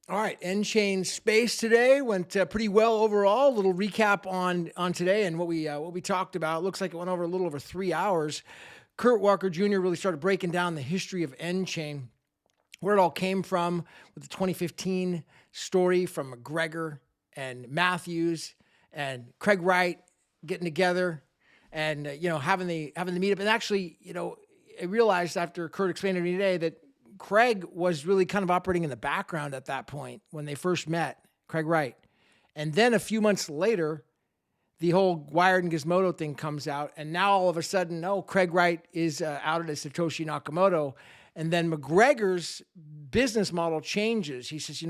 All right, N-Chain Space today went pretty well overall. A little recap on today and what we talked about. Looks like it went over a little over 3 hours. Kurt Walker Jr. really started breaking down the history of N-Chain, where it all came from, with the 2015 story from McGregor and Matthews and Craig Wright getting together and having the meetup. And actually, I realized after Kurt explained to me today that Craig was really kind of operating in the background at that point when they first met, Craig Wright. And then a few months later, the whole Wired and Gizmodo thing comes out. And now all of a sudden, no, Craig Wright is outed as Satoshi Nakamoto. And then McGregor's business model changes. He says,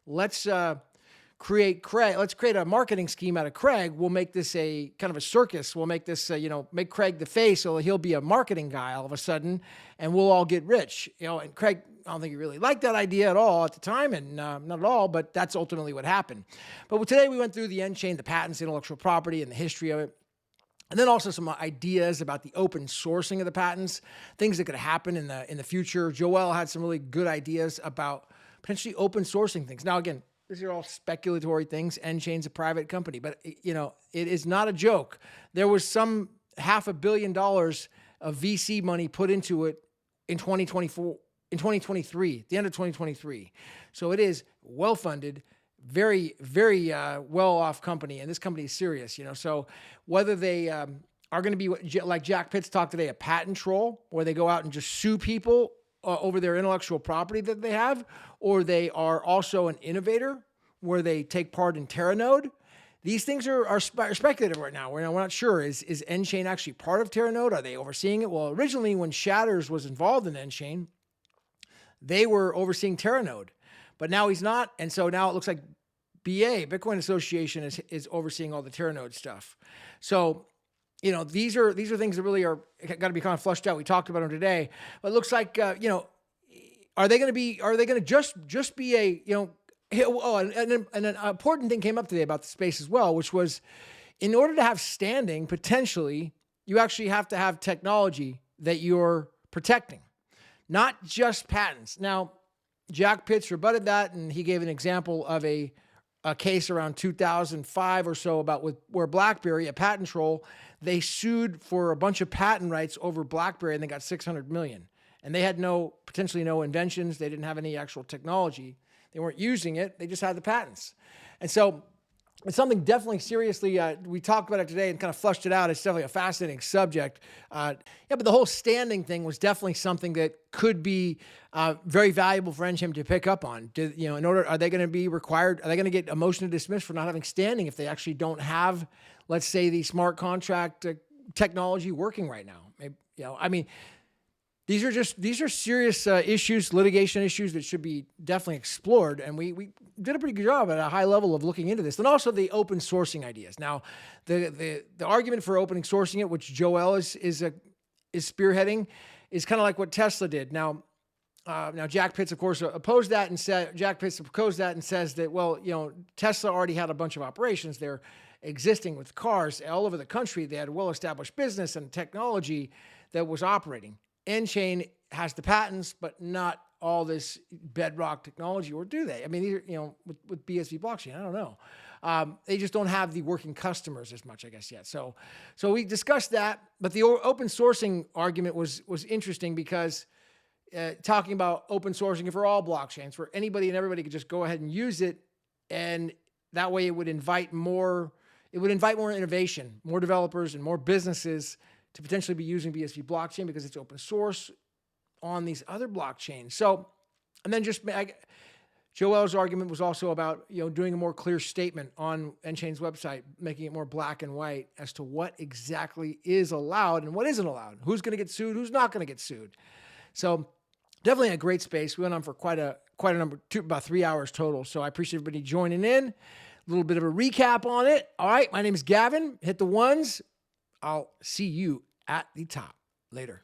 let's create Craig. Let's create a marketing scheme out of Craig. We'll make this a kind of a circus. We'll make this, make Craig the face, so he'll be a marketing guy all of a sudden, and we'll all get rich. And Craig, I don't think he really liked that idea at all at the time, and not at all. But that's ultimately what happened. But today we went through the N-Chain, the patents, intellectual property, and the history of it. And then also some ideas about the open sourcing of the patents, things that could happen in the future. Joel had some really good ideas about potentially open sourcing things. Now, again, these are all speculatory things. N-Chain's a private company, but it is not a joke. There was some $500 million of VC money put into it in 2024, in 2023, the end of 2023. So it is well-funded, very, very well-off company, and this company is serious, So whether they are going to be, like Jack Pitts talked today, a patent troll, where they go out and just sue people over their intellectual property that they have, or they are also an innovator where they take part in Terranode. These things are speculative right now. We're not sure. Is N-Chain actually part of Terranode? Are they overseeing it? Well, originally when Shatters was involved in N-Chain, they were overseeing Terranode, but now he's not. And so now it looks like BA, Bitcoin Association, is overseeing all the Terranode stuff. So, these are things that really are got to be kind of flushed out. We talked about them today, but it looks like, are they going to just be a, and an important thing came up today about the space as well, which was, in order to have standing, potentially, you actually have to have technology that you're protecting, not just patents. Now, Jack Pitts rebutted that, and he gave an example of a case around 2005 or so about where BlackBerry, a patent troll, they sued for a bunch of patent rights over BlackBerry, and they got $600 million. And they had potentially no inventions. They didn't have any actual technology. They weren't using it. They just had the patents. And so it's something definitely seriously, we talked about it today and kind of flushed it out. It's definitely a fascinating subject. But the whole standing thing was definitely something that could be very valuable for N-Chain to pick up on. Are they going to be required? Are they going to get a motion to dismiss for not having standing if they actually don't have, let's say, the smart contract technology working right now? Maybe, these are serious issues, litigation issues that should be definitely explored. And we did a pretty good job at a high level of looking into this. And also the open sourcing ideas. Now, the argument for open sourcing it, which Joel is spearheading, is kind of like what Tesla did. Now Jack Pitts, of course, opposed that and said, Jack Pitts opposed that and says that, well, Tesla already had a bunch of operations there existing with cars all over the country. They had a well-established business and technology that was operating. N-Chain has the patents, but not all this bedrock technology, or do they? These are, with BSV blockchain, I don't know. They just don't have the working customers as much, I guess, yet. So we discussed that, but the open sourcing argument was interesting because talking about open sourcing it for all blockchains, where anybody and everybody could just go ahead and use it, and that way it would invite more innovation, more developers, and more businesses to potentially be using BSV blockchain because it's open source on these other blockchains. So, and then Joel's argument was also about, doing a more clear statement on N-Chain's website, making it more black and white as to what exactly is allowed and what isn't allowed. Who's going to get sued? Who's not going to get sued? So definitely a great space. We went on for quite a number, about 3 hours total. So I appreciate everybody joining in. A little bit of a recap on it. All right. My name is Gavin. Hit the ones. I'll see you at the top. Later.